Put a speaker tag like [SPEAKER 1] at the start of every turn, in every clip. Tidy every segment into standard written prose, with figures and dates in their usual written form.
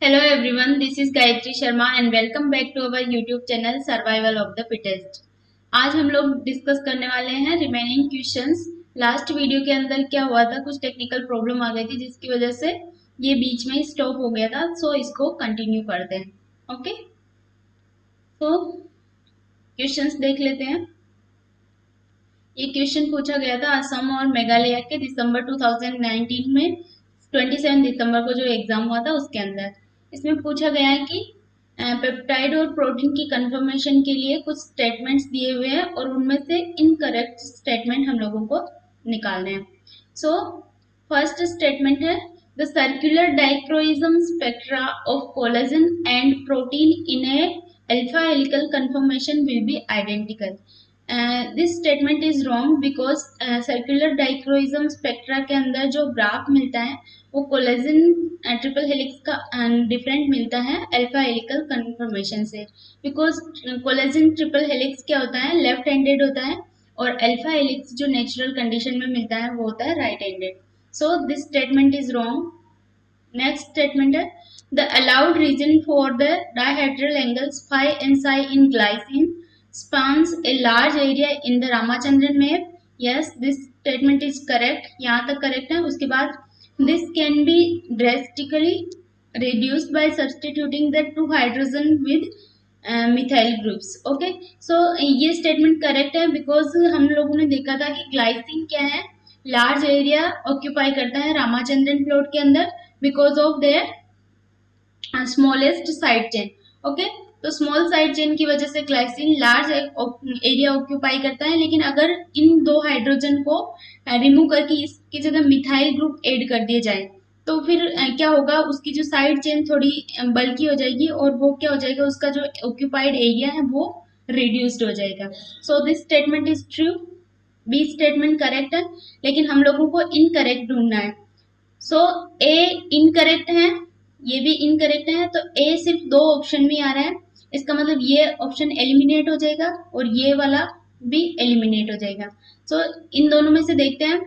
[SPEAKER 1] Hello everyone, this is Gayatri Sharma and welcome back to our YouTube channel Survival of the Fittest। आज हम लोग discuss करने वाले हैं रिमेनिंग क्वेश्चंस। लास्ट वीडियो के अंदर क्या हुआ था, कुछ टेक्निकल प्रॉब्लम आ गई थी जिसकी वजह से ये बीच में स्टॉप हो गया था। सो इसको कंटिन्यू करते हैं। ओके, तो क्वेश्चंस देख लेते हैं। ये क्वेश्चन पूछा गया था असम और मेघालय के दिसंबर 2019 में 27 दिसंबर को जो एग्जाम हुआ था उसके अंदर। इसमें पूछा गया है कि पेप्टाइड और प्रोटीन की कंफर्मेशन के लिए कुछ स्टेटमेंट्स दिए हुए हैं और उनमें से इनकरेक्ट स्टेटमेंट हम लोगों को निकालने हैं। सो फर्स्ट स्टेटमेंट है the circular dichroism spectra of collagen and protein in a alpha helical conformation will be identical. This statement is wrong because circular dichroism spectra के अंदर जो ग्राफ मिलता है वो कोलेजन ट्रिपल हेलिक्स का different मिलता है अल्फा हेलिकल कन्फर्मेशन से। बिकॉज कोलेजन ट्रिपल हेलिक्स क्या होता है, लेफ्ट हैंडेड होता है और अल्फा हेलिक्स जो नेचुरल कंडीशन में मिलता है वो होता है right handed. So this statement is wrong. Next statement है the allowed region for the dihedral angles phi and psi in glycine spans a large area in the Ramachandran map. Yes, this statement is correct. यहाँ तक correct है। उसके बाद this can be drastically reduced by substituting the two hydrogen with methyl groups. Okay, so ये statement correct है because हम लोगों ने देखा था कि ग्लाइसिन क्या है, लार्ज एरिया ऑक्यूपाई करता है रामाचंद्रन प्लॉट के अंदर because of their smallest side chain. Okay, तो स्मॉल साइड चेन की वजह से ग्लाइसिन लार्ज एरिया ऑक्यूपाई करता है। लेकिन अगर इन दो हाइड्रोजन को रिमूव करके इसकी जगह मिथाइल ग्रुप ऐड कर दिए जाए तो फिर क्या होगा, उसकी जो साइड चेन थोड़ी बल्की हो जाएगी और वो क्या हो जाएगा, उसका जो ऑक्यूपाइड एरिया है वो रिड्यूस्ड हो जाएगा। So this statement is true. B statement correct है लेकिन हम लोगों को इनकरेक्ट ढूंढना है। सो ए इनकरेक्ट है, ये भी इनकरेक्ट है, तो ए सिर्फ दो ऑप्शन में आ रहा है। इसका मतलब ये ऑप्शन एलिमिनेट हो जाएगा और ये वाला भी एलिमिनेट हो जाएगा। सो इन दोनों में से देखते हैं।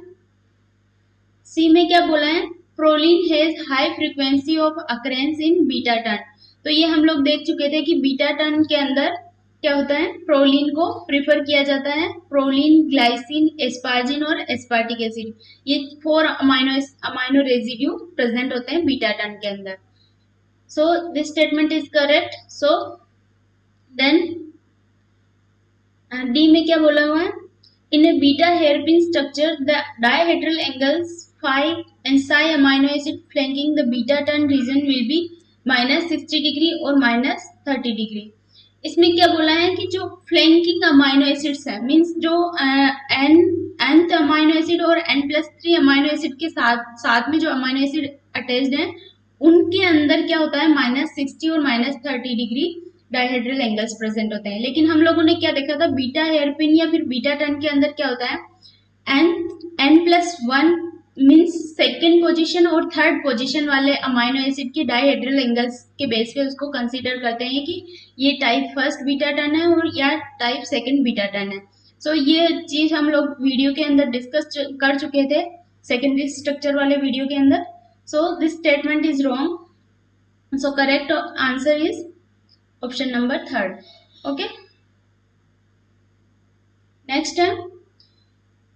[SPEAKER 1] सी में क्या बोला है, proline has high frequency of occurrence in beta turn. तो ये हम लोग देख चुके थे कि बीटा टर्न के अंदर क्या होता है, प्रोलिन को प्रिफर किया जाता है। प्रोलिन, ग्लाइसिन, एस्पार्जिन और एस्पार्टिक एसिड, ये 4 अमाइनो रेजिड्यू प्रेजेंट होते हैं बीटा टर्न के अंदर। So this statement is correct. So then D में क्या बोला हुआ है, in a beta hairpin structure the dihedral angles phi and psi amino acid flanking the beta turn region will be -60 degree और -30 degree. इसमें क्या बोला है कि जो फ्लैंकिंग अमाइनो एसिड्स है, मींस जो nth अमाइनो एसिड और n+3 अमाइनो एसिड के साथ में जो अमाइनो एसिड अटैच्ड हैं उनके अंदर क्या होता है, -60 और -30 डिग्री डायहेड्रल एंगल्स प्रेजेंट होते हैं। लेकिन हम लोगों ने क्या देखा था, बीटा हेयरपिन या फिर बीटा टर्न के अंदर क्या होता है, n+1 मीन्स सेकेंड पोजीशन और थर्ड पोजीशन वाले अमाइनो एसिड के डायहेड्रल एंगल्स के बेस पे उसको कंसीडर करते हैं कि ये टाइप फर्स्ट बीटा टर्न है और या टाइप सेकेंड बीटा टर्न है। सो ये चीज हम लोग वीडियो के अंदर डिस्कस कर चुके थे सेकेंडरी स्ट्रक्चर वाले वीडियो के अंदर। So this statement is wrong. So correct answer is option number 3rd। Okay, next है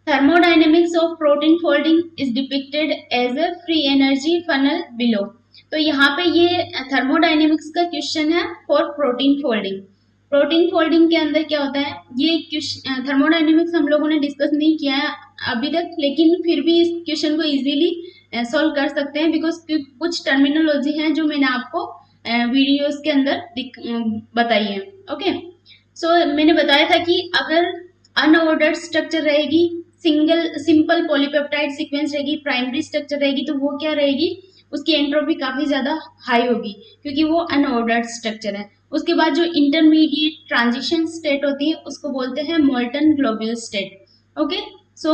[SPEAKER 1] thermodynamics of protein folding is depicted as a free energy funnel below। तो यहाँ पे ये थर्मोडाइनेमिक्स का क्वेश्चन है for protein folding. Protein folding के अंदर क्या होता है, ये थर्मोडाइनेमिक्स हम लोगों ने डिस्कस नहीं किया है अभी तक, लेकिन फिर भी इस क्वेश्चन को इजीली सॉल्व कर सकते हैं बिकॉज कुछ टर्मिनोलॉजी है जो मैंने आपको वीडियोस के अंदर बताई है। ओके, सो मैंने बताया था कि अगर अनऑर्डर्ड स्ट्रक्चर रहेगी, सिंपल पॉलीपेप्टाइड सीक्वेंस रहेगी, प्राइमरी स्ट्रक्चर रहेगी, तो वो क्या रहेगी, उसकी एंट्रोपी काफी ज्यादा हाई होगी क्योंकि वो अनऑर्डर्ड स्ट्रक्चर है। उसके बाद जो इंटरमीडिएट ट्रांजिशन स्टेट होती है उसको बोलते हैं molten globule state. Okay, so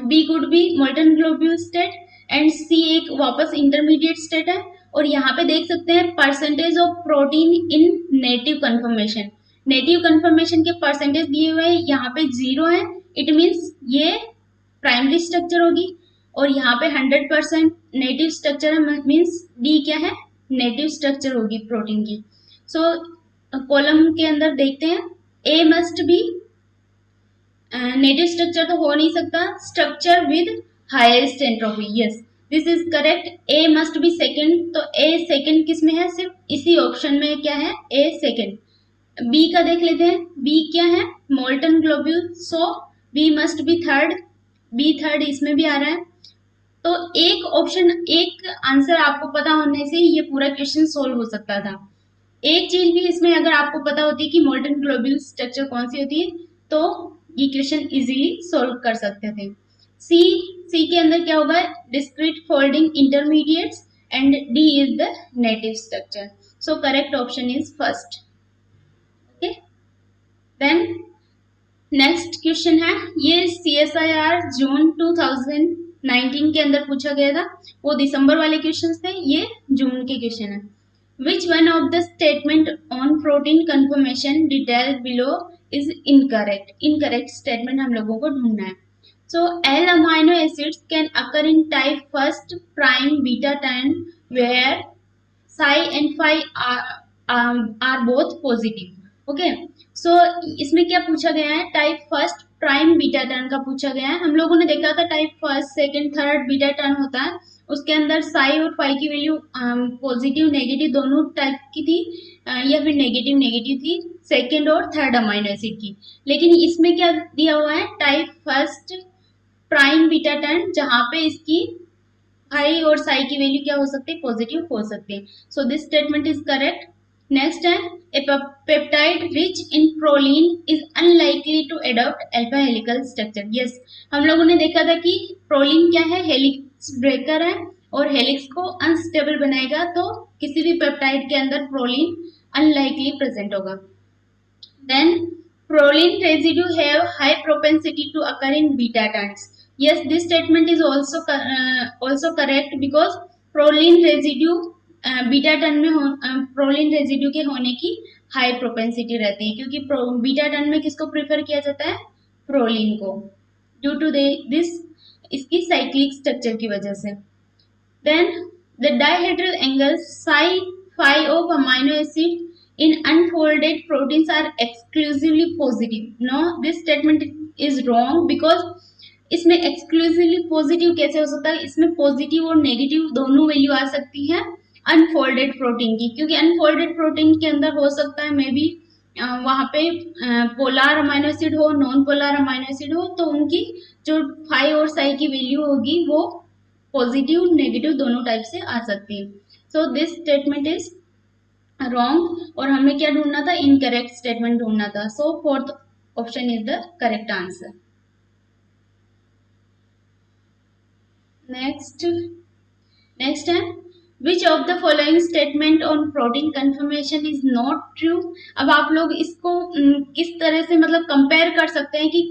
[SPEAKER 1] B could be molten globule state and C एक वापस इंटरमीडिएट स्टेट है। और यहाँ पे देख सकते हैं percentage of protein in native conformation. Native conformation के परसेंटेज दिए हुए हैं, यहाँ पे 0 है, इट मीन्स ये प्राइमरी स्ट्रक्चर होगी। और यहाँ पे 100% नेटिव स्ट्रक्चर है, मीन्स डी क्या है, नेटिव स्ट्रक्चर होगी प्रोटीन की। सो कॉलम के अंदर देखते हैं, ए मस्ट बी, नेटिव स्ट्रक्चर तो हो नहीं सकता, structure with highest entropy, yes this is correct. A must be second, तो ए सेकंड किस में है, सिर्फ इसी ऑप्शन में क्या है, ए सेकंड। बी का देख लेते हैं, बी क्या है, molten globule, so B must be third, B third इसमें भी आ रहा है। तो एक ऑप्शन, एक आंसर आपको पता होने से ये पूरा क्वेश्चन सोल्व हो सकता था। एक चीज भी इसमें अगर आपको पता होती है कि मोल्टन ग्लोब्यूल स्ट्रक्चर कौन सी होती है, तो ये क्वेश्चन इजीली सोल्व कर सकते थे। सी, सी के अंदर क्या होगा, discrete folding intermediates, and D is the native structure. So correct option is first. Okay, then next question है, ये CSIR जून 2019 के अंदर पूछा गया था, वो दिसंबर वाले क्वेश्चंस थे, ये जून के क्वेश्चन है। Which one of the statement on protein conformation detailed below is incorrect? Incorrect statement हम लोगों को ढूंढना है। So L amino acids can occur in type first prime beta tan where psi and phi are both positive. Okay. So इसमें क्या पूछा गया है, type first prime beta turn का पूछा गया है। हम लोगों ने देखा था type first second third beta turn होता है, उसके अंदर साई और फाई की वैल्यू पॉजिटिव नेगेटिव दोनों टाइप की थी, या फिर नेगेटिव नेगेटिव थी सेकंड और थर्ड अमाइनो एसिड की। लेकिन इसमें क्या दिया हुआ है, type first prime beta turn, जहां पे इसकी फाई और साई की वैल्यू क्या हो सकती है, पॉजिटिव हो सकती है। So this statement is correct. Next है, a peptide rich in proline is unlikely to adopt alpha helical structure. Yes, हम लोगों ने देखा था कि प्रोलीन क्या है, हेलिक्स ब्रेकर है, और हेलिक्स को अनस्टेबल बनाएगा, तो किसी भी पेप्टाइड के अंदर प्रोलीन अनलाइकली प्रेजेंट होगा। Then proline residue have high propensity to occur in beta turns. Yes, this statement is also correct because proline residue beta turn में प्रोलिन रेजिड्यू के होने की हाई प्रोपेंसिटी रहती है, क्योंकि बीटा टर्न में किसको प्रेफर किया जाता है, प्रोलिन को, ड्यू टू दिस इसकी साइक्लिक स्ट्रक्चर की वजह से। Then the dihedral angles psi phi of amino acid in unfolded proteins are exclusively positive. No, this statement is wrong because इसमें एक्सक्लूसिवली पॉजिटिव कैसे हो सकता है, इसमें पॉजिटिव और नेगेटिव दोनों वैल्यू आ सकती है अनफोल्डेड प्रोटीन की, क्योंकि अनफोल्डेड प्रोटीन के अंदर हो सकता है मे बी वहां पे पोलर अमाइनो एसिड हो, नॉन पोलर अमाइनो एसिड हो, तो उनकी जो फाई और साई की वैल्यू होगी वो पॉजिटिव नेगेटिव दोनों टाइप से आ सकती है। So this statement is wrong, और हमें क्या ढूंढना था, इनकरेक्ट स्टेटमेंट ढूंढना था। So fourth option is the correct answer. Next है, which of the following statement on protein conformation is not true. अब आप लोग इसको किस तरह से मतलब कंपेयर कर सकते हैं कि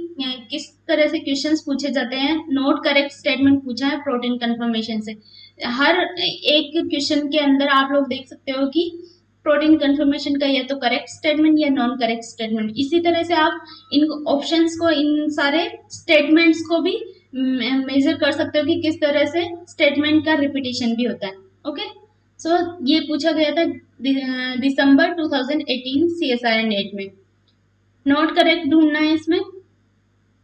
[SPEAKER 1] किस तरह से क्वेश्चंस पूछे जाते हैं। नॉट करेक्ट स्टेटमेंट पूछा है प्रोटीन कन्फर्मेशन से, हर एक क्वेश्चन के अंदर आप लोग देख सकते हो कि प्रोटीन कन्फर्मेशन का या तो करेक्ट स्टेटमेंट या नॉन करेक्ट स्टेटमेंट। इसी तरह से आप इन ऑप्शंस को, इन सारे स्टेटमेंट्स को भी मेजर कर सकते हो कि किस तरह से स्टेटमेंट का रिपीटेशन भी होता है। ओके, सो ये पूछा गया था दिसंबर 2018 CSIR नेट में। नॉट करेक्ट ढूंढना है इसमें।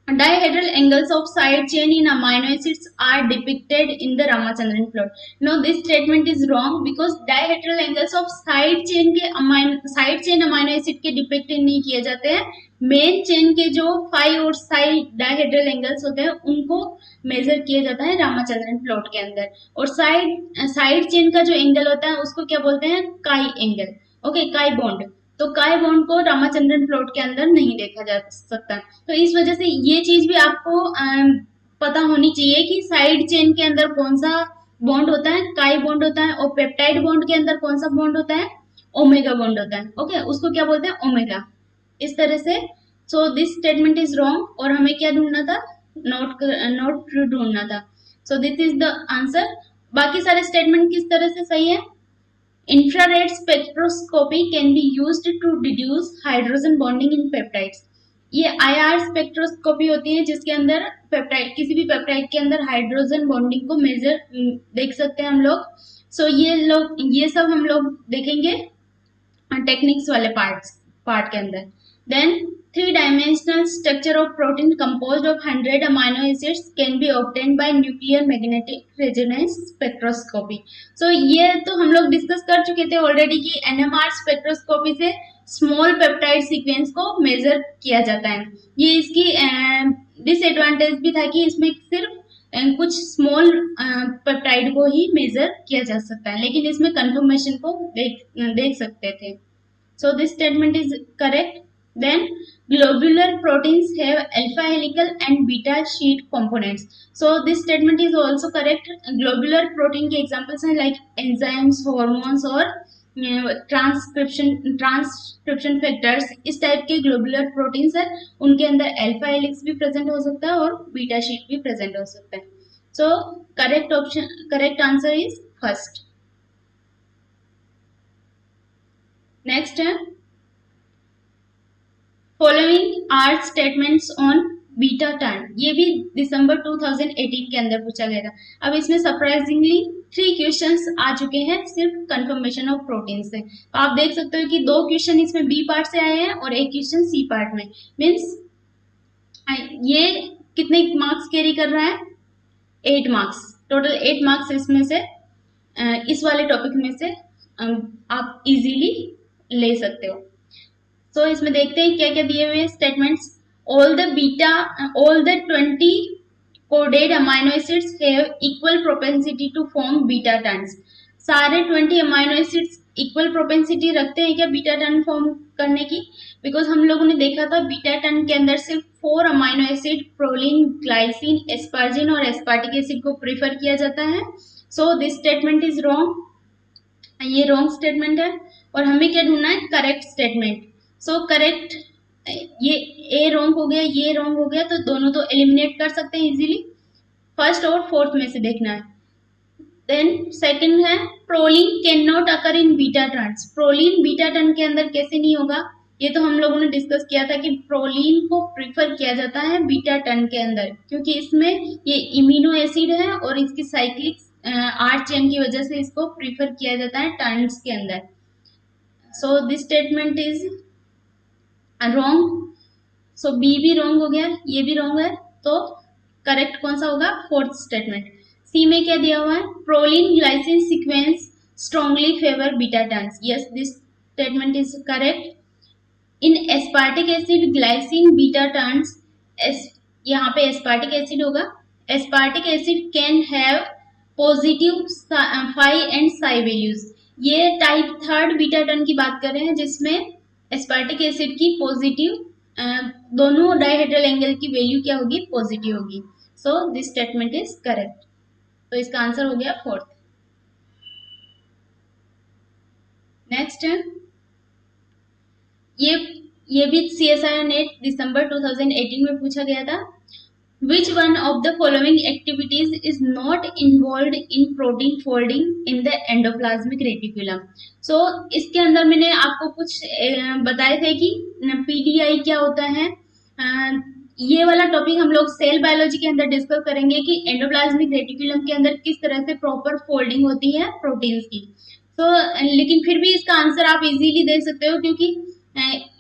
[SPEAKER 1] Dihedral angles of side chain in amino acids are depicted in the Ramachandran plot. No, this statement is wrong because dihedral angles of side chain amino acid के depict नहीं किए जाते हैं। Main chain के जो फाई और Sai dihedral angles होते हैं उनको मेजर किया जाता है रामाचंद्रन प्लॉट के अंदर, और साइड चेन का जो एंगल होता है उसको क्या बोलते हैं, काई एंगल। ओके, काई बॉन्ड। तो काई बॉन्ड को रामाचंद्रन प्लॉट के अंदर नहीं देखा जा सकता। तो इस वजह से ये चीज भी आपको पता होनी चाहिए कि साइड चेन के अंदर कौन सा बॉन्ड होता है, काई बॉन्ड होता है, और पेप्टाइड बॉन्ड के अंदर कौन सा बॉन्ड होता है, ओमेगा बॉन्ड होता है। ओके, उसको क्या बोलते हैं, ओमेगा। इस तरह से सो दिस स्टेटमेंट इज रॉन्ग, और हमें क्या ढूंढना था, नॉट ट्रू ढूंढना था। So this is the answer. बाकी सारे स्टेटमेंट किस तरह से सही है। Infrared spectroscopy can be used to deduce hydrogen bonding in peptides. ये IR स्पेक्ट्रोस्कोपी होती है जिसके अंदर पेप्टाइड, किसी भी पेप्टाइड के अंदर हाइड्रोजन बॉन्डिंग को मेजर देख सकते हैं हम लोग। सो ये सब हम लोग देखेंगे टेक्निक्स वाले पार्ट के अंदर। Then 3 dimensional structure of protein composed of 100 amino acids can be obtained by nuclear magnetic resonance spectroscopy. So ये तो हम लोग डिस्कस कर चुके थे ऑलरेडी कि एनएमआर स्पेक्ट्रोस्कोपी से स्मॉल पेप्टाइड सीक्वेंस को मेजर किया जाता है। ये इसकी डिसएडवांटेज भी था कि इसमें सिर्फ कुछ स्मॉल पेप्टाइड को ही मेजर किया जा सकता है, लेकिन इसमें कंफर्मेशन को देख सकते थे। So this statement is correct. Then globular proteins have alpha helical and beta sheet components. So this statement is also correct. Globular protein के examples हैं like enzymes, hormones और ट्रांसक्रिप्शन फैक्टर्स। इस टाइप के globular proteins है, उनके अंदर alpha helix भी present हो सकता है और बीटा शीट भी प्रेजेंट हो सकता है। So correct answer is first. Next है following are statements on beta turn. ये भी दिसंबर 2018 के अंदर पूछा गया था। अब इसमें सरप्राइजिंगली 3 क्वेश्चंस आ चुके हैं सिर्फ कंफर्मेशन ऑफ प्रोटीन से। तो आप देख सकते हो कि 2 क्वेश्चन इसमें बी पार्ट से आए हैं और 1 क्वेश्चन सी पार्ट में। मीन्स ये कितने मार्क्स कैरी कर रहा है? 8 मार्क्स, टोटल 8 मार्क्स इसमें से इस वाले टॉपिक में से आप इजीली ले सकते हो। तो इसमें देखते हैं क्या क्या दिए हुए statements. All the 20 coded amino acids have equal propensity to form beta turns. सारे 20 अमाइनो एसिड्स इक्वल प्रोपेंसिटी रखते हैं क्या बीटा टर्न फॉर्म करने की? बिकॉज हम लोगों ने देखा था बीटा टर्न के अंदर सिर्फ 4 amino acid proline, glycine, asparagine और एस्पार्टिक एसिड को प्रीफर किया जाता है। So this statement is wrong, ये रॉन्ग स्टेटमेंट है और हमें क्या ढूंढना है? Correct statement. सो करेक्ट, ये ए रॉन्ग हो गया, ये रॉन्ग हो गया, तो दोनों तो एलिमिनेट कर सकते हैं इजीली। फर्स्ट और फोर्थ में से देखना है। देन सेकंड है proline can not occur in beta turns. Proline beta turn के अंदर कैसे नहीं होगा? ये तो हम लोगों ने डिस्कस किया था कि प्रोलिन को प्रिफर किया जाता है बीटा टर्न के अंदर, क्योंकि इसमें ये इम्यूनो एसिड है और इसकी साइक्लिक आर चेन की वजह से इसको प्रिफर किया जाता है टर्न्स के अंदर। So this statement is wrong. So B भी रॉन्ग हो गया, ये भी रॉन्ग है, तो करेक्ट कौन सा होगा? Fourth statement. सी में क्या दिया हुआ है? Proline glycine sequence strongly favour beta turns. Yes, this statement is correct. In aspartic acid glycine beta turns, यहाँ पे एस्पार्टिक एसिड होगा। Aspartic acid can have positive phi and psi values. ये type 3 beta turn की बात कर रहे हैं जिसमें एस्पार्टिक एसिड की पॉजिटिव, दोनों डाइहेड्रल एंगल की वैल्यू क्या होगी? पॉजिटिव होगी। So this statement is correct. तो इसका आंसर हो गया फोर्थ। नेक्स्ट है ये भी CSIR नेट दिसंबर 2018 में पूछा गया था। Which one of the following activities is not involved in protein folding in the endoplasmic reticulum? So इसके अंदर मैंने आपको कुछ बताए थे कि PDI क्या होता है। ये वाला टॉपिक हम लोग सेल बायोलॉजी के अंदर डिस्कस करेंगे कि एंडोप्लाज्मिक रेटिकुलम के अंदर किस तरह से प्रॉपर फोल्डिंग होती है प्रोटीन्स की। तो लेकिन फिर भी इसका आंसर आप इजीली दे सकते हो, क्योंकि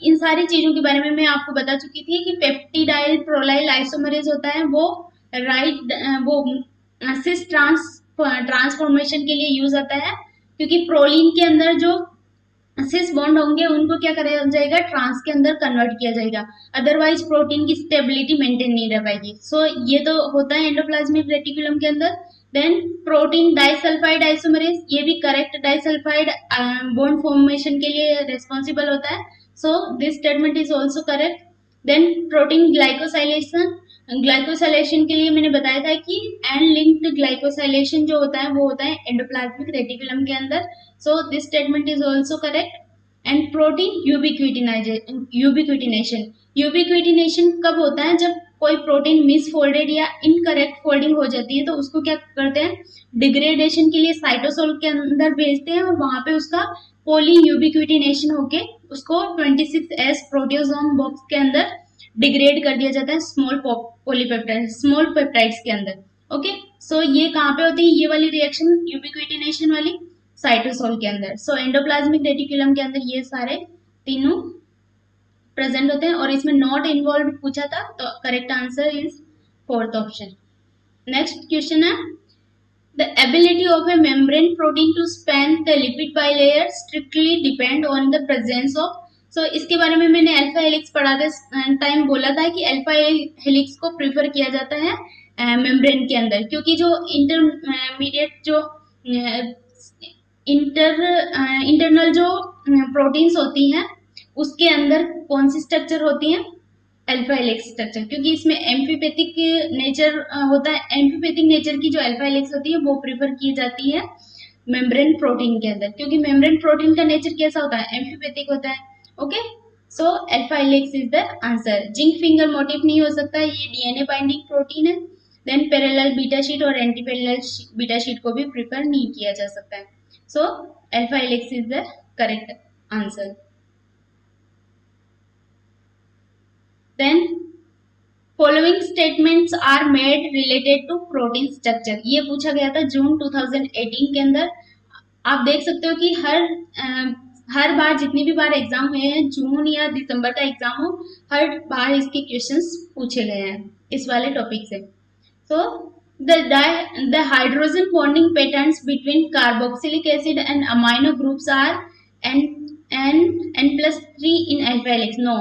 [SPEAKER 1] इन सारी चीजों के बारे में मैं आपको बता चुकी थी कि पेप्टिडाइल प्रोलाइल आइसोमरेज होता है, वो सिस ट्रांसफॉर्मेशन के लिए यूज होता है, क्योंकि प्रोलीन के अंदर जो सिस बॉन्ड होंगे उनको क्या करा जाएगा? ट्रांस के अंदर कन्वर्ट किया जाएगा, अदरवाइज प्रोटीन की स्टेबिलिटी मेंटेन नहीं रह पाएगी। सो ये तो होता है एंडोप्लाज्मिक रेटिकुलम के अंदर। देन प्रोटीन डाइसल्फाइड आइसोमरेज, ये भी करेक्ट डाइसल्फाइड बॉन्ड फॉर्मेशन के लिए रिस्पॉन्सिबल होता है। So this statement is also correct. Then protein glycosylation, glycosylation के लिए मैंने बताया था कि एन लिंक्ड ग्लाइकोसाइलेशन जो होता है वो होता है एंडोप्लाज्मिक रेटिकुलम के अंदर। So this statement is also correct. And protein ubiquitination कब होता है? जब कोई प्रोटीन मिसफोल्डेड या इनकरेक्ट फोल्डिंग हो जाती है तो उसको क्या करते हैं? डिग्रेडेशन के लिए साइटोसोल के अंदर भेजते हैं और वहां पे उसका पोली यूबिक्विटिनेशन होके उसको 26S प्रोटियोसोम बॉक्स के अंदर डिग्रेड कर दिया जाता है स्मॉल पेप्टाइड्स के अंदर। ओके, सो ये कहाँ पे होती है ये वाली रिएक्शन यूबिक्विटिनेशन वाली? साइटोसोल के अंदर। सो एंडोप्लाज्मिक रेटिकुलम के अंदर ये सारे तीनों प्रेजेंट होते हैं, और इसमें नॉट इन्वॉल्व पूछा था, तो correct answer is fourth option. Next question है, the ability of a membrane protein to span the lipid bilayer strictly depend on the presence of, so इसके बारे में मैंने अल्फा हेलिक्स पढ़ाते टाइम बोला था कि अल्फा हेलिक्स को प्रीफर किया जाता है मेम्ब्रेन के अंदर, क्योंकि जो इंटरमीडिएट जो इंटरनल जो प्रोटीन्स होती हैं उसके अंदर कौन सी स्ट्रक्चर होती है, अल्फा हेलिक्स स्ट्रक्चर, क्योंकि इसमें एम्फीपैथिक नेचर होता है। एम्फीपैथिक नेचर की जो अल्फा हेलिक्स होती है वो प्रीफर की जाती है मेम्ब्रेन प्रोटीन के अंदर, क्योंकि मेम्ब्रेन प्रोटीन का नेचर कैसा होता है, एम्फीपैथिक होता है। Okay, so alpha helix is the answer. Zinc finger motif नहीं हो सकता, ये डीएनए बाइंडिंग प्रोटीन है। देन पैरेलल बीटा शीट और एंटी पैरेलल बीटा शीट को भी प्रीफर नहीं किया जा सकता है। So alpha helix is the correct answer. Then following statements are made related to protein structure, ये पूछा गया था जून 2018 के अंदर। आप देख सकते हो कि हर बार जितनी भी बार एग्जाम हुए हैं, जून या दिसंबर का एग्जाम हो, हर बार इसके क्वेश्चंस पूछे गए हैं इस वाले टॉपिक से। So the hydrogen bonding patterns between carboxylic acid and amino groups are n+3 in alpha helix. No,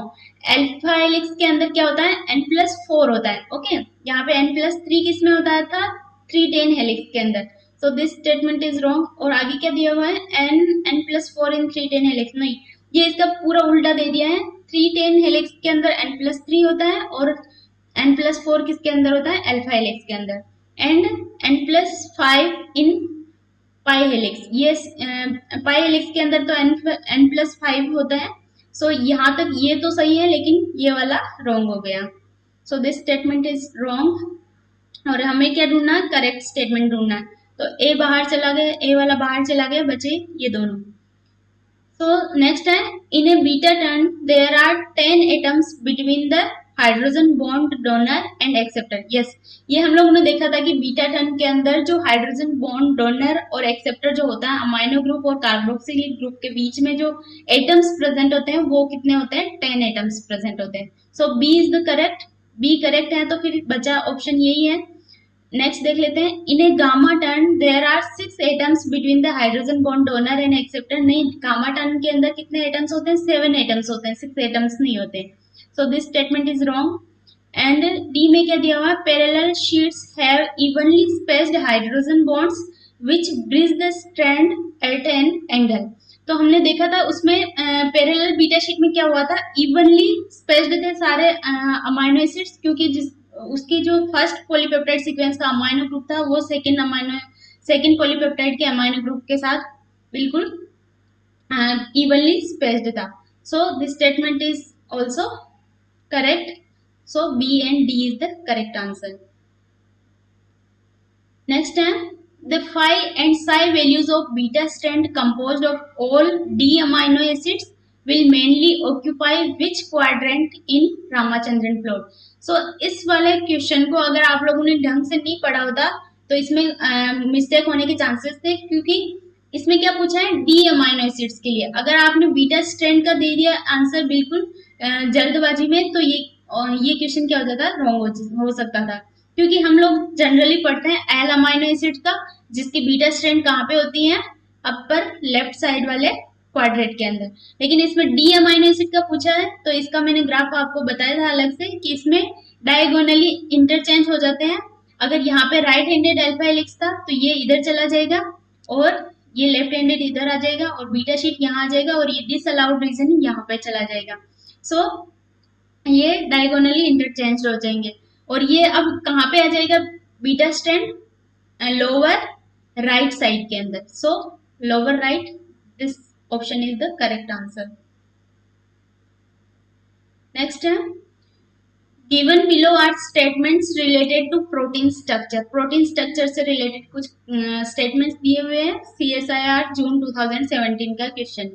[SPEAKER 1] alpha helix के अंदर क्या होता है, n+4 होता है। ओके, यहाँ पे n+3 किस में होता था, 310 हेलिक्स के अंदर। So this statement is wrong. और आगे क्या दिया हुआ है, n+4 इन 310 हेलिक्स, नहीं, ये इसका पूरा उल्टा दे दिया है। 310 हेलिक्स के अंदर n+3 होता है और n+4 किसके अंदर होता है, अल्फा हेलिक्स के अंदर। And n+5 in pi helix, ये पाई हेलिक्स के अंदर तो n+5 होता है। सो यहाँ तक ये तो सही है, लेकिन ये वाला रॉन्ग हो गया। सो दिस स्टेटमेंट इज रॉन्ग, और हमें क्या ढूंढना है, करेक्ट स्टेटमेंट ढूंढना है। तो ए बाहर चला गया, ए वाला बाहर चला गया, बचे ये दोनों। सो नेक्स्ट है, in a beta turn there are 10 atoms between the hydrogen bond donor and acceptor. Yes, ये हम लोगों ने देखा था कि बीटा टर्न के अंदर जो हाइड्रोजन बॉन्ड डोनर और एक्सेप्टर जो होता है, अमाइनो ग्रुप और कार्बोक्सिलिक ग्रुप के बीच में जो एटम्स प्रेजेंट होते हैं वो कितने होते हैं, 10 एटम्स प्रेजेंट होते हैं। So B is the correct, B correct है, तो फिर बचा ऑप्शन यही है। नेक्स्ट देख लेते हैं, in a gamma turn there are 6 atoms between the hydrogen bond donor and acceptor. नहीं, गामा टर्न के अंदर कितने एटम्स होते हैं, 7 एटम्स होते हैं, 6 एटम्स नहीं होते। So this statement is wrong. And D में क्या दिया हुआ है, parallel sheets have evenly spaced hydrogen bonds which bridge the strand at an angle. तो हमने देखा था उसमें पैरेलल बीटा शीट में क्या हुआ था, इवनली स्पेस्ड थे सारे अमाइनो एसिड्स, क्योंकि उसकी जो फर्स्ट पॉलीपेप्टाइड सीक्वेंस का अमाइनो ग्रुप था वो सेकेंड पॉलीपेप्टाइड के अमाइनो ग्रुप के साथ बिल्कुल इवनली स्पेस्ड था। सो this statement is also correct. So B and D is the correct answer. Next है, the phi and psi values of beta strand composed of all D amino acids will mainly occupy which quadrant in Ramachandran plot. So इस वाले question को अगर आप लोगों ने ढंग से नहीं पढ़ा होता तो इसमें मिस्टेक होने के चांसेस थे, क्योंकि इसमें क्या पूछा है, डी अमाइनो एसिड्स के लिए। अगर आपने बीटा स्ट्रैंड का दे दिया आंसर बिल्कुल जल्दबाजी में, तो ये क्वेश्चन क्या हो जाता, रॉन्ग हो सकता था, क्योंकि हम लोग जनरली पढ़ते हैं एल अमाइनो एसिड का, जिसकी बीटा स्ट्रैंड कहाँ पे होती है, अपर लेफ्ट साइड वाले क्वाड्रेंट के अंदर। लेकिन इसमें डी अमाइनो एसिड का पूछा है, तो इसका मैंने ग्राफ आपको बताया था अलग से कि इसमें डायगोनली इंटरचेंज हो जाते हैं। अगर यहाँ पे राइट हैंडेड अल्फा हेलिक्स था तो ये इधर चला जाएगा और ये लेफ्ट हैंडेड इधर आ जाएगा और बीटा शीट यहाँ आ जाएगा और ये डिसअलाउड रीजन यहाँ पे चला जाएगा। सो ये डायगोनली इंटरचेंज हो जाएंगे और ये अब कहाँ पे आ जाएगा, beta strand lower right side के अंदर। So lower right, this option is the correct answer. Next है, given below are statements related to protein structure. Protein structure से रिलेटेड कुछ स्टेटमेंट्स दिए हुए हैं, CSIR जून 2017 का question.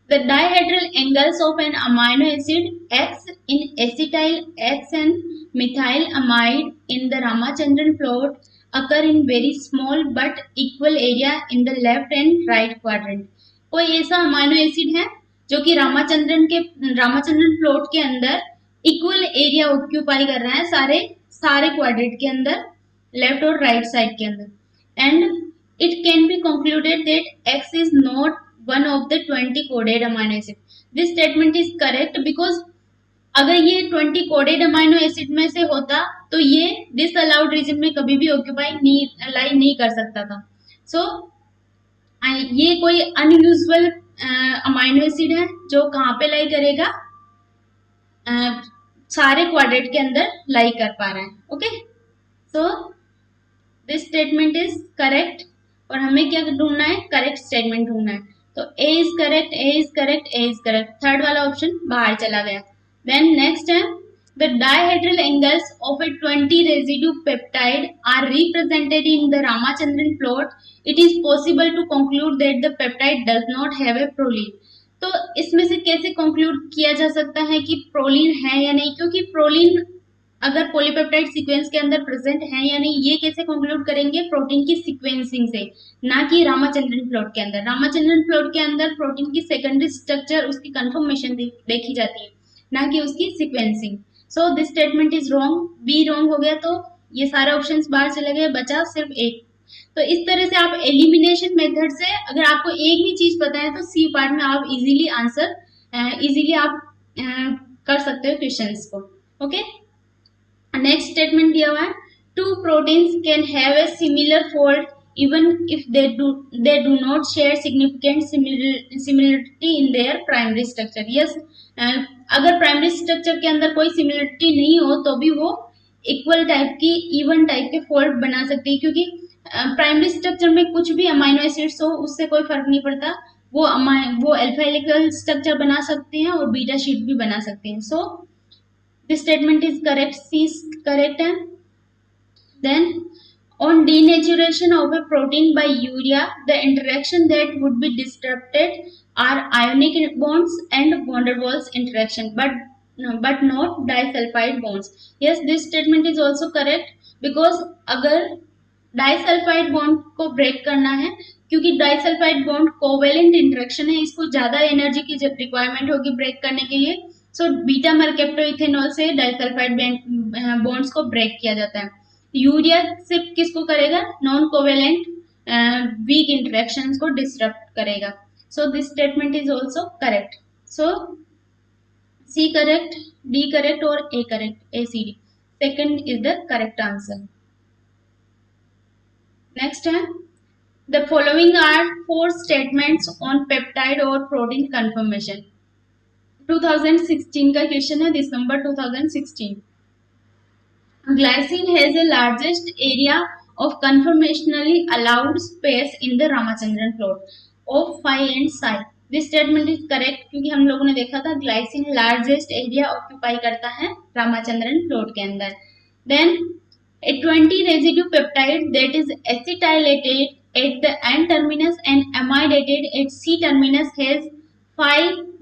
[SPEAKER 1] The dihedral angles of an amino acid X in acetyl X and methyl amide in the Ramachandran plot occur in very small but equal area in the left and right quadrant. कोई ऐसा amino acid है जो कि Ramachandran plot के अंदर equal area occupy कर रहा है सारे क्वाड्रेंट के अंदर, लेफ्ट और राइट साइड के अंदर. And it can be concluded that X is not one of the 20 coded amino acid. This statement is correct because अगर ये 20 कोडेड अमाइनो एसिड में से होता तो ये डिसअलाउड रीजन में कभी भी ऑक्यूपाई लाई नहीं कर सकता था. सो ये कोई अनयूजुअल अमाइनो एसिड है जो कहाँ पे लाई करेगा, सारे क्वाड्रेंट के अंदर लाई कर पा रहा है. Okay, so this statement is correct और हमें क्या ढूंढना है, करेक्ट स्टेटमेंट ढूंढना है. तो A is correct, A is correct, A is correct. Third वाला ऑप्शन बाहर चला गया. देन नेक्स्ट है the dihedral angles of a 20 residue peptide are represented in the Ramachandran plot. It is possible to conclude that the peptide does not have a proline. तो इसमें से कैसे conclude किया जा सकता है कि प्रोलीन है या नहीं, क्योंकि प्रोलीन अगर पॉलीपेप्टाइड सीक्वेंस के अंदर प्रेजेंट है या नहीं ये कैसे कंक्लूड करेंगे, प्रोटीन की सीक्वेंसिंग से, ना कि रामाचंद्रन प्लॉट के अंदर. रामाचंद्रन प्लॉट के अंदर प्रोटीन की सेकेंडरी स्ट्रक्चर, उसकी कंफर्मेशन देखी जाती है, ना कि उसकी sequencing. So this statement is wrong. Be wrong हो गया तो ये सारे ऑप्शंस बाहर चले गए, बचा सिर्फ एक. तो इस तरह से आप एलिमिनेशन मेथड से अगर आपको एक भी चीज पता है तो सी पार्ट में आप इजीली आप कर सकते हो क्वेश्चंस को. ओके, नेक्स्ट स्टेटमेंट दिया हुआ है, two proteins can have a similar fold even if they do not share significant similarity in their primary structure. Yes, अगर प्राइमरी स्ट्रक्चर के अंदर कोई सिमिलरिटी नहीं हो तो भी वो इक्वल टाइप की, इवन टाइप के फोल्ड बना सकती है, क्योंकि प्राइमरी स्ट्रक्चर में कुछ भी अमाइनो एसिड्स हो उससे कोई फर्क नहीं पड़ता, वो अल्फा हेलिकल स्ट्रक्चर बना सकते हैं और बीटा शीट भी बना सकते हैं. सो this statement is correct, C is correct. And then on denaturation of a protein by urea, the interaction that would be disrupted are ionic bonds and van der Waals interaction, but not disulfide bonds. Yes, this statement is also correct because अगर disulphide bond को break करना है, क्योंकि disulphide bond covalent interaction है, इसको ज्यादा energy की requirement होगी ब्रेक करने के लिए. सो बीटा मरकेप्टोइथेनॉल से डाइसल्फाइड बॉन्ड्स को ब्रेक किया जाता है. यूरिया सिर्फ किसको करेगा, नॉन कोवेलेंट वीक इंटरेक्शंस को डिसरप्ट करेगा. So this statement is also correct. So C correct, D correct और A correct, A C D. Second is the correct answer. Next है, the following are 4 statements on peptide और protein conformation. 2016 का question है, दिसंबर 2016. Glycine has the largest area of conformationally allowed space in the Ramachandran plot of phi and psi. This statement is correct क्योंकि हम लोगों ने देखा था ग्लाइसिन लार्जेस्ट एरिया ऑक्यूपाई करता है रामाचंद्रन प्लॉट के अंदर. Then a 20 residue peptide that is acetylated at the N terminus and amidated at C terminus has phi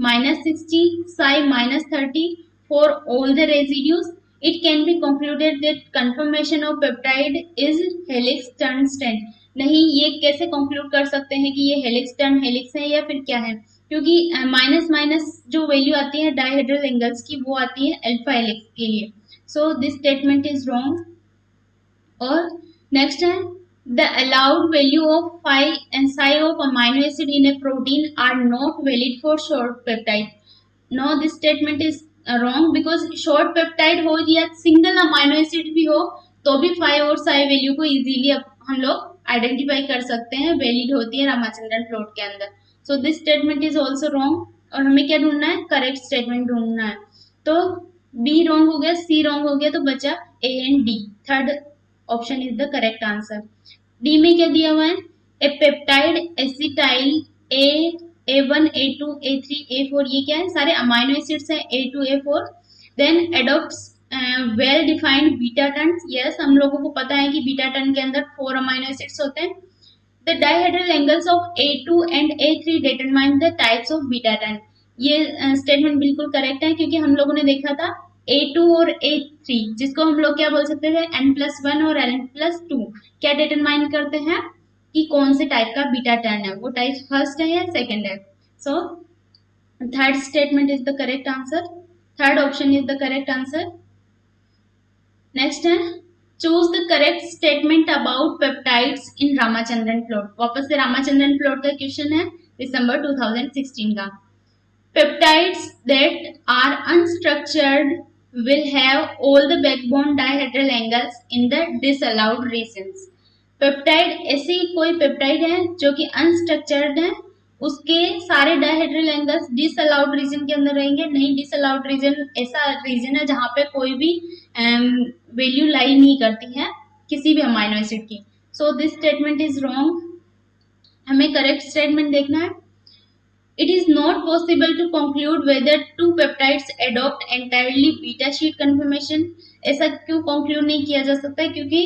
[SPEAKER 1] -60, psi -30 for all the residues. It can be concluded that conformation of peptide is helix turn strand. नहीं, ये कैसे conclude कर सकते हैं कि ये helix turn helix है या फिर क्या है, क्योंकि माइनस माइनस जो वैल्यू आती है डाइहेड्रल एंगल्स की वो आती है अल्फा हेलिक्स के लिए. सो दिस स्टेटमेंट इज रॉन्ग. और नेक्स्ट है, the allowed value of phi and psi of amino acid in a protein are not valid for short peptide. No, this statement is wrong because short peptide हो या single amino acid भी हो तो भी phi और psi value को easily हम लोग आइडेंटिफाई कर सकते हैं, वैलिड होती है रामाचंद्रन प्लॉट के अंदर. So this statement is also wrong और हमें क्या ढूंढना है, करेक्ट स्टेटमेंट ढूंढना है. तो बी रॉन्ग हो गया, सी रॉन्ग हो गया, तो बचा A and D. Third option is the correct answer. D में क्या दिया हुआ है, a peptide acetyl A1, A2, A3, A4, ये क्या है, सारे अमाइनो एसिड्स हैं A2, A4. Then adopts well defined beta turns. Yes, हम लोगों को पता है कि बीटा टर्न के अंदर 4 अमाइनो एसिड्स होते हैं. The dihedral angles of A2 and A3 determine the types of beta turn. ये स्टेटमेंट बिल्कुल करेक्ट है क्योंकि हम लोगों ने देखा था A2 और A3, जिसको हम लोग क्या बोल सकते थे, N+1 और N+2, क्या डिटरमाइन करते हैं कि कौन से टाइप का बीटा टर्न है, वो टाइप फर्स्ट है या सेकंड है. So third statement is the correct answer, third option is the correct answer. Next है choose the correct statement about peptides in Ramachandran plot. वापस से रामाचंद्रन प्लॉट का क्वेश्चन है दिसंबर 2016 का. Peptides that are unstructured will have all the backbone dihedral angles in the disallowed regions. Peptide ऐसी कोई peptide है जो कि अनस्ट्रक्चर्ड है, उसके सारे डायहेड्रल एंगल्स डिसअलाउड रीजन के अंदर रहेंगे. नहीं, डिसअलाउड रीजन ऐसा रीजन है जहां पे कोई भी वैल्यू लाई नहीं करती है किसी भी अमाइनो एसिड की. सो दिस स्टेटमेंट इज रॉन्ग. हमें करेक्ट स्टेटमेंट देखना है. It is not possible to conclude whether two peptides adopt entirely beta sheet conformation. ऐसा क्यों conclude नहीं किया जा सकता है, क्योंकि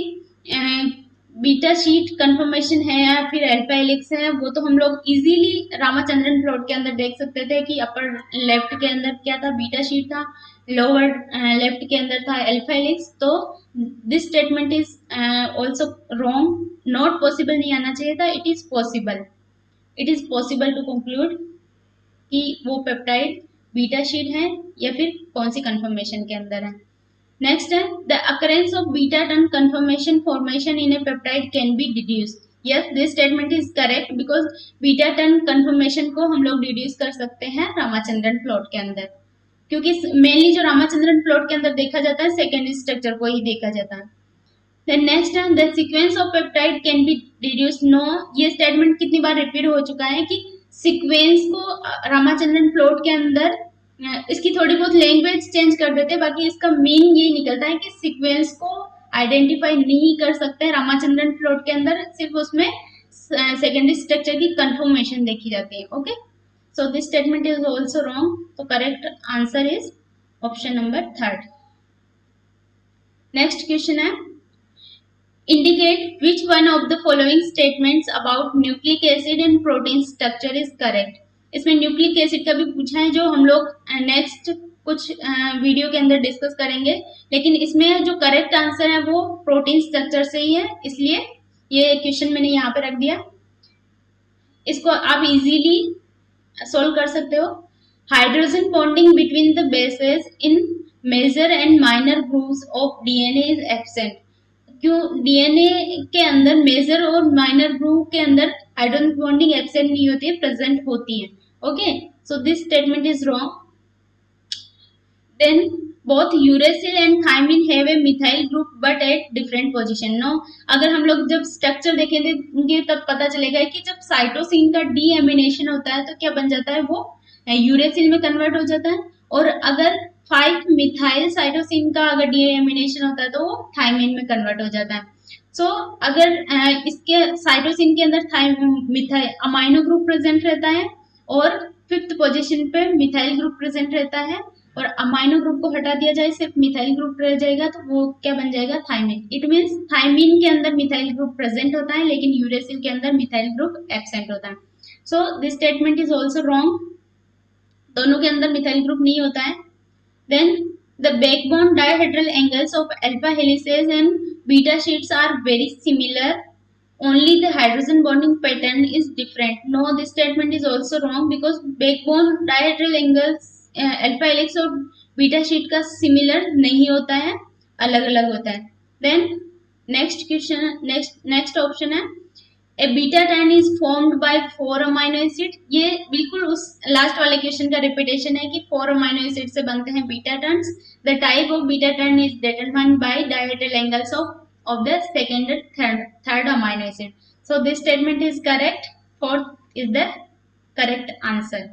[SPEAKER 1] बीटा शीट कन्फर्मेशन है या फिर अल्फा हेलिक्स है, वो तो हम लोग इजीली रामाचंद्रन प्लॉट के अंदर देख सकते थे कि अपर लेफ्ट के अंदर क्या था, बीटा शीट था, लोअर लेफ्ट के अंदर था अल्फा हेलिक्स. तो this statement is also wrong. Not possible नहीं आना चाहिए था, it is possible. It is possible to conclude कि वो पेप्टाइड बीटा शीट है या फिर कौन सी कन्फर्मेशन के अंदर है. नेक्स्ट है the occurrence of beta turn conformation formation in a peptide can be deduce. Yes, this statement is correct because beta turn conformation को हम लोग डिड्यूस कर सकते हैं रामाचंद्रन प्लॉट के अंदर, क्योंकि मेनली जो रामाचंद्रन प्लॉट के अंदर देखा जाता है सेकेंडरी स्ट्रक्चर को ही देखा जाता है. देन नेक्स्ट है the sequence of peptide can be deduce. No, ये स्टेटमेंट कितनी बार रिपीट हो चुका है कि सीक्वेंस को रामाचंद्रन प्लॉट के अंदर, इसकी थोड़ी बहुत लैंग्वेज चेंज कर देते हैं, बाकी इसका मीनिंग यही निकलता है कि सीक्वेंस को आइडेंटिफाई नहीं कर सकते रामाचंद्रन प्लॉट के अंदर, सिर्फ उसमें सेकेंडरी स्ट्रक्चर की कंफर्मेशन देखी जाती है. Okay, so this statement is also wrong. तो correct answer is option number third. Next question है indicate which one of the following statements about nucleic acid and protein structure is correct. इसमें nucleic acid का भी पूछा है जो हम लोग नेक्स्ट कुछ वीडियो के अंदर डिस्कस करेंगे, लेकिन इसमें जो करेक्ट आंसर है वो प्रोटीन स्ट्रक्चर से ही है, इसलिए ये क्वेश्चन मैंने यहाँ पे रख दिया. इसको आप इजीली सोल्व कर सकते हो. Hydrogen bonding between the bases in major and minor grooves of DNA is absent. क्यों डीएनए के अंदर मेजर और माइनर ग्रूव के अंदर हाइड्रोजन बॉन्डिंग एब्सेंट नहीं होती है, प्रेजेंट होती है. Okay, so this statement is wrong. Then both uracil and thymine have a methyl group but at different position. No, अगर हम लोग जब स्ट्रक्चर देखेंगे तब पता चलेगा कि जब साइटोसिन का डीएमिनेशन होता है तो क्या बन जाता है, वो यूरेसिल में कन्वर्ट हो जाता है, और अगर 5 मिथाइल साइटोसिन का अगर डीएमिनेशन होता है तो वो थायमिन में कन्वर्ट हो जाता है. सो अगर इसके साइटोसिन के अंदर मिथाइल अमाइनो ग्रुप प्रेजेंट रहता है और 5th पोजीशन पे मिथाइल ग्रुप प्रेजेंट रहता है, और अमाइनो ग्रुप को हटा दिया जाए, सिर्फ मिथाइल ग्रुप रह जाएगा, तो वो क्या बन जाएगा, थायमिन. इट मीन्स थायमिन के अंदर मिथाइल ग्रुप प्रेजेंट होता है लेकिन यूरेसिल के अंदर मिथाइल ग्रुप एब्सेंट होता है. So this statement is also wrong. दोनों के अंदर मिथाइल ग्रुप नहीं होता है. Then the backbone dihedral angles of alpha helices and beta sheets are very similar. Only the hydrogen bonding pattern is different. No, this statement is also wrong because backbone dihedral angles alpha helix और beta sheet का similar नहीं होता है, अलग अलग होता है. Then next question, next option है A beta turn is formed by 4 amino acid. ये बिल्कुल उस लास्ट वाले क्वेश्चन का रिपीटेशन है कि 4 अमाइनो एसिड से बनते हैं beta turns. The type of beta turn is determined by dihedral angles of the second and third amino acid. So this statement is correct. Fourth is the correct answer.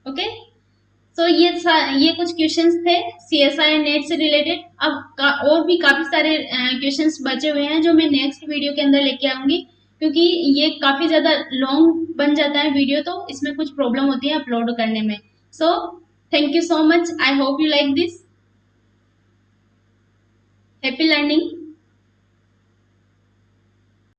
[SPEAKER 1] Okay, so ये कुछ questions थे CSI net से related. अब और भी काफी सारे questions बचे हुए हैं जो मैं नेक्स्ट वीडियो के अंदर लेके आऊंगी, क्योंकि ये काफी ज्यादा लॉन्ग बन जाता है वीडियो, तो इसमें कुछ प्रॉब्लम होती है अपलोड करने में. So thank you so much. I hope you like this. Happy learning.